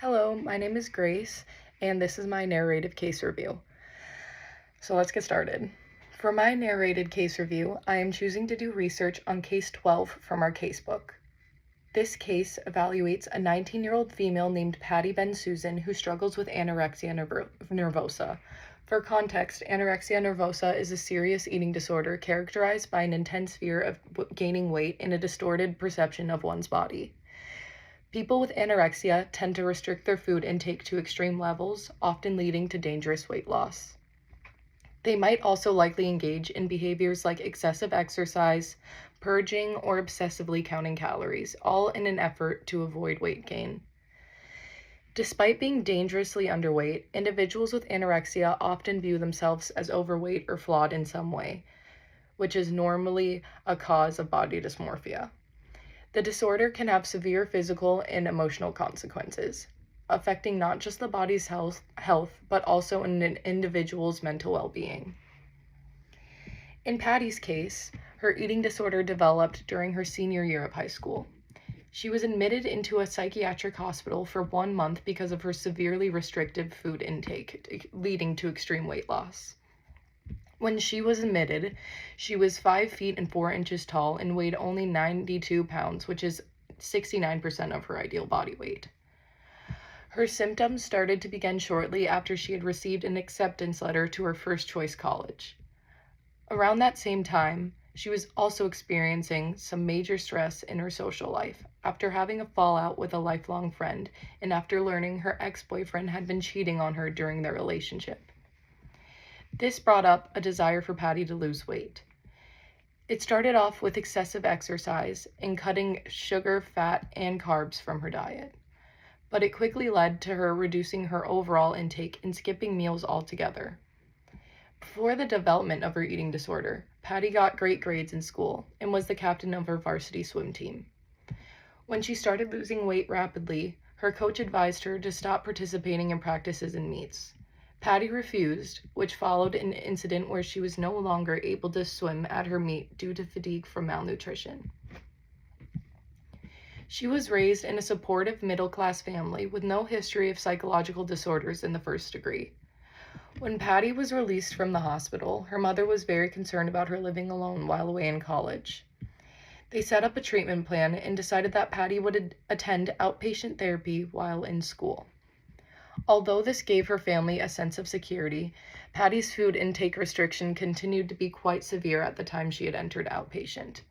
Hello, my name is Grace, and this is my narrative case review. So let's get started. For my narrated case review, I am choosing to do research on case 12 from our casebook. This case evaluates a 19-year-old female named Patty Ben-Susan who struggles with anorexia nervosa. For context, anorexia nervosa is a serious eating disorder characterized by an intense fear of gaining weight and a distorted perception of one's body. People with anorexia tend to restrict their food intake to extreme levels, often leading to dangerous weight loss. They might also likely engage in behaviors like excessive exercise, purging, or obsessively counting calories, all in an effort to avoid weight gain. Despite being dangerously underweight, individuals with anorexia often view themselves as overweight or flawed in some way, which is normally a cause of body dysmorphia. The disorder can have severe physical and emotional consequences, affecting not just the body's health, but also an individual's mental well-being. In Patty's case, her eating disorder developed during her senior year of high school. She was admitted into a psychiatric hospital for 1 month because of her severely restrictive food intake, leading to extreme weight loss. When she was admitted, she was 5 feet and 4 inches tall and weighed only 92 pounds, which is 69% of her ideal body weight. Her symptoms started to begin shortly after she had received an acceptance letter to her first choice college. Around that same time, she was also experiencing some major stress in her social life after having a fallout with a lifelong friend and after learning her ex-boyfriend had been cheating on her during their relationship. This brought up a desire for Patty to lose weight. It started off with excessive exercise and cutting sugar, fat, and carbs from her diet. But it quickly led to her reducing her overall intake and skipping meals altogether. Before the development of her eating disorder, Patty got great grades in school and was the captain of her varsity swim team. When she started losing weight rapidly, her coach advised her to stop participating in practices and meets. Patty refused, which followed an incident where she was no longer able to swim at her meet due to fatigue from malnutrition. She was raised in a supportive middle-class family with no history of psychological disorders in the first degree. When Patty was released from the hospital, her mother was very concerned about her living alone while away in college. They set up a treatment plan and decided that Patty would attend outpatient therapy while in school. Although this gave her family a sense of security, Patty's food intake restriction continued to be quite severe at the time she had entered outpatient.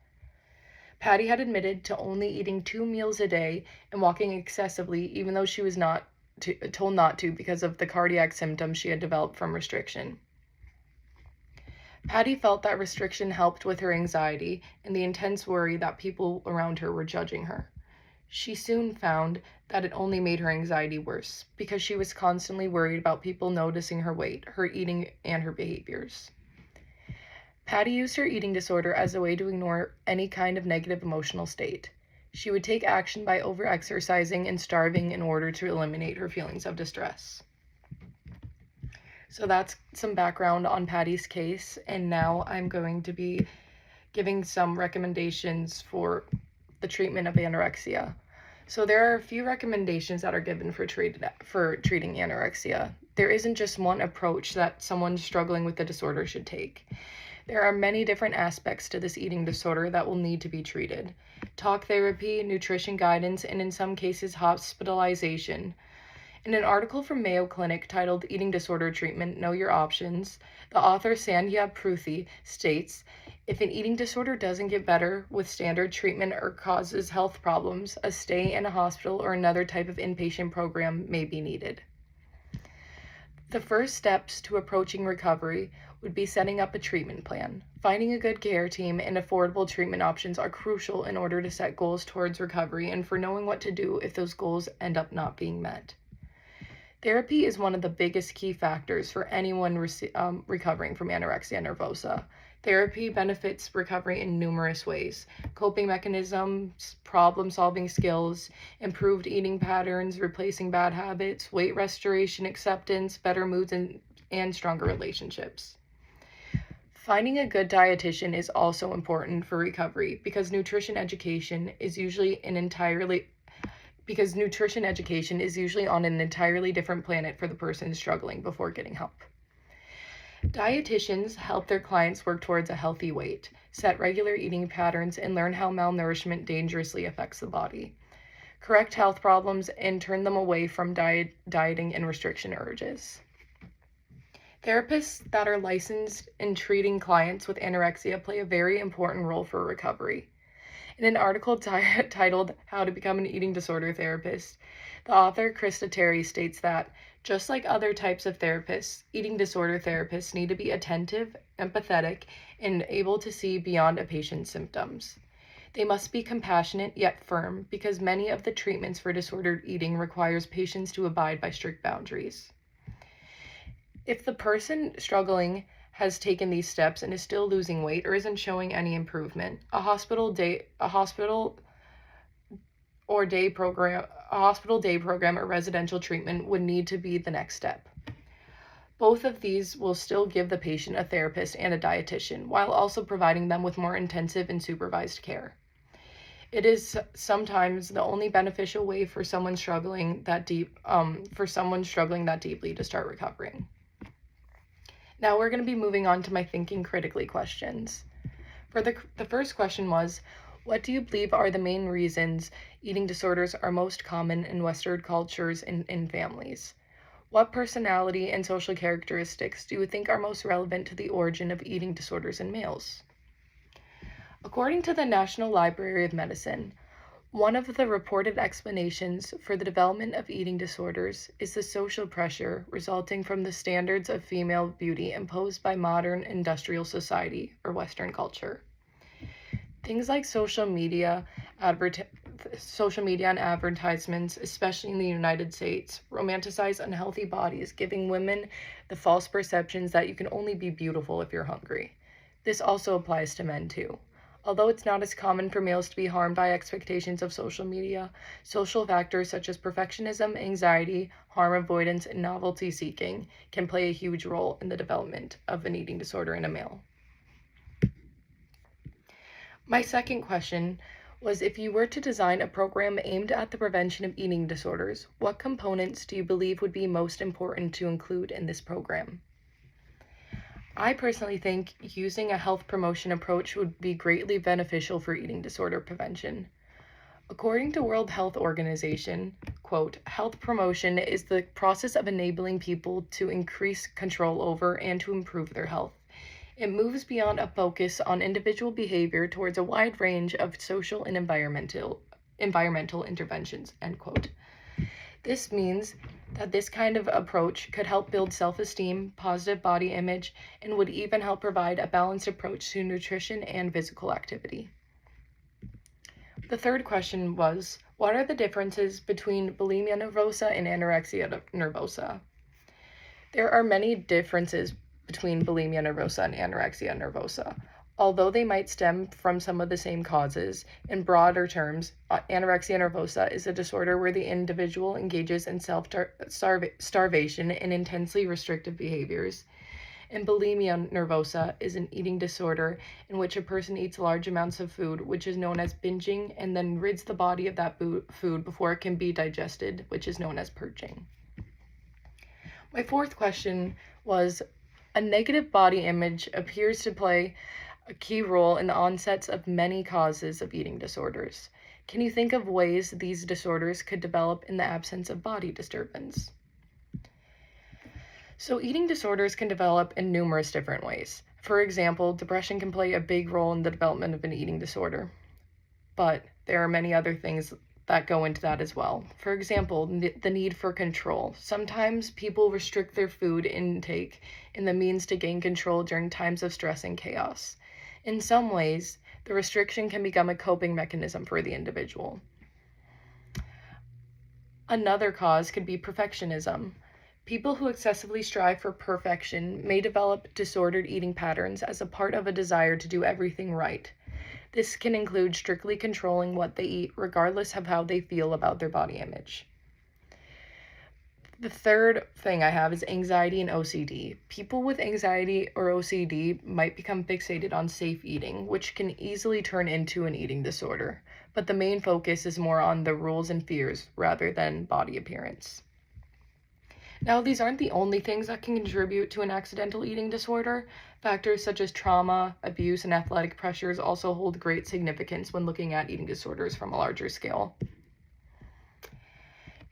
Patty had admitted to only eating 2 meals a day and walking excessively, even though she was told not to because of the cardiac symptoms she had developed from restriction. Patty felt that restriction helped with her anxiety and the intense worry that people around her were judging her. She soon found that it only made her anxiety worse because she was constantly worried about people noticing her weight, her eating, and her behaviors. Patty used her eating disorder as a way to ignore any kind of negative emotional state. She would take action by overexercising and starving in order to eliminate her feelings of distress. So that's some background on Patty's case, and now I'm going to be giving some recommendations for the treatment of anorexia. So there are a few recommendations that are given for treating anorexia. There isn't just one approach that someone struggling with the disorder should take. There are many different aspects to this eating disorder that will need to be treated. Talk therapy, nutrition guidance, and in some cases hospitalization. In an article from Mayo Clinic titled Eating Disorder Treatment, Know Your Options, the author Sandhya Pruthi states, if an eating disorder doesn't get better with standard treatment or causes health problems, a stay in a hospital or another type of inpatient program may be needed. The first steps to approaching recovery would be setting up a treatment plan. Finding a good care team and affordable treatment options are crucial in order to set goals towards recovery and for knowing what to do if those goals end up not being met. Therapy is one of the biggest key factors for anyone recovering from anorexia nervosa. Therapy benefits recovery in numerous ways: coping mechanisms, problem-solving skills, improved eating patterns, replacing bad habits, weight restoration, acceptance, better moods, and stronger relationships. Finding a good dietitian is also important for recovery because nutrition education is usually because nutrition education is usually on an entirely different planet for the person struggling before getting help. Dietitians help their clients work towards a healthy weight, set regular eating patterns, and learn how malnourishment dangerously affects the body, correct health problems, and turn them away from dieting and restriction urges. Therapists that are licensed in treating clients with anorexia play a very important role for recovery. In an article titled How to Become an Eating Disorder Therapist, the author Krista Terry states that, just like other types of therapists, eating disorder therapists need to be attentive, empathetic, and able to see beyond a patient's symptoms. They must be compassionate yet firm, because many of the treatments for disordered eating requires patients to abide by strict boundaries. If the person struggling has taken these steps and is still losing weight or isn't showing any improvement, a hospital day program or residential treatment would need to be the next step. Both of these will still give the patient a therapist and a dietitian, while also providing them with more intensive and supervised care. It is sometimes the only beneficial way for someone struggling that deeply to start recovering. Now we're going to be moving on to my thinking critically questions. For the first question was, what do you believe are the main reasons eating disorders are most common in Western cultures and in families? What personality and social characteristics do you think are most relevant to the origin of eating disorders in males? According to the National Library of Medicine, one of the reported explanations for the development of eating disorders is the social pressure resulting from the standards of female beauty imposed by modern industrial society or Western culture. Things like social media and advertisements, especially in the United States, romanticize unhealthy bodies, giving women the false perceptions that you can only be beautiful if you're hungry. This also applies to men too. Although it's not as common for males to be harmed by expectations of social media, social factors such as perfectionism, anxiety, harm avoidance, and novelty seeking can play a huge role in the development of an eating disorder in a male. My second question was, if you were to design a program aimed at the prevention of eating disorders, what components do you believe would be most important to include in this program? I personally think using a health promotion approach would be greatly beneficial for eating disorder prevention. According to World Health Organization, quote, health promotion is the process of enabling people to increase control over and to improve their health. It moves beyond a focus on individual behavior towards a wide range of social and environmental interventions, end quote. This means that this kind of approach could help build self-esteem, positive body image, and would even help provide a balanced approach to nutrition and physical activity. The third question was, what are the differences between bulimia nervosa and anorexia nervosa? There are many differences between bulimia nervosa and anorexia nervosa. Although they might stem from some of the same causes, in broader terms, anorexia nervosa is a disorder where the individual engages in self-starvation and intensely restrictive behaviors. And bulimia nervosa is an eating disorder in which a person eats large amounts of food, which is known as binging, and then rids the body of that food before it can be digested, which is known as purging. My fourth question was, a negative body image appears to play a key role in the onsets of many causes of eating disorders. Can you think of ways these disorders could develop in the absence of body disturbance? So eating disorders can develop in numerous different ways. For example, depression can play a big role in the development of an eating disorder, but there are many other things that go into that as well. For example, the need for control. Sometimes people restrict their food intake in the means to gain control during times of stress and chaos. In some ways, the restriction can become a coping mechanism for the individual. Another cause could be perfectionism. People who excessively strive for perfection may develop disordered eating patterns as a part of a desire to do everything right. This can include strictly controlling what they eat, regardless of how they feel about their body image. The third thing I have is anxiety and OCD. People with anxiety or OCD might become fixated on safe eating, which can easily turn into an eating disorder. But the main focus is more on the rules and fears rather than body appearance. Now, these aren't the only things that can contribute to an accidental eating disorder. Factors such as trauma, abuse, and athletic pressures also hold great significance when looking at eating disorders from a larger scale.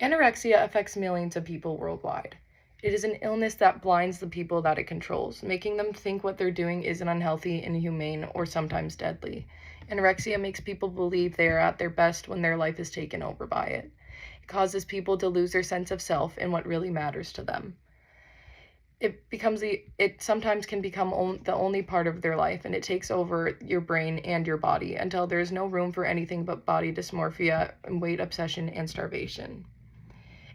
Anorexia affects millions of people worldwide. It is an illness that blinds the people that it controls, making them think what they're doing isn't unhealthy, inhumane, or sometimes deadly. Anorexia makes people believe they are at their best when their life is taken over by it. It causes people to lose their sense of self and what really matters to them. It sometimes can become the only part of their life, and it takes over your brain and your body until there is no room for anything but body dysmorphia, weight obsession, and starvation.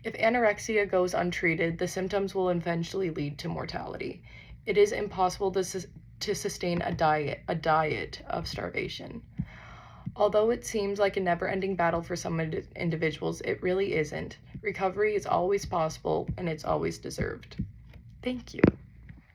If anorexia goes untreated, the symptoms will eventually lead to mortality. It is impossible to sustain a diet of starvation. Although it seems like a never-ending battle for some individuals, it really isn't. Recovery is always possible, and it's always deserved. Thank you.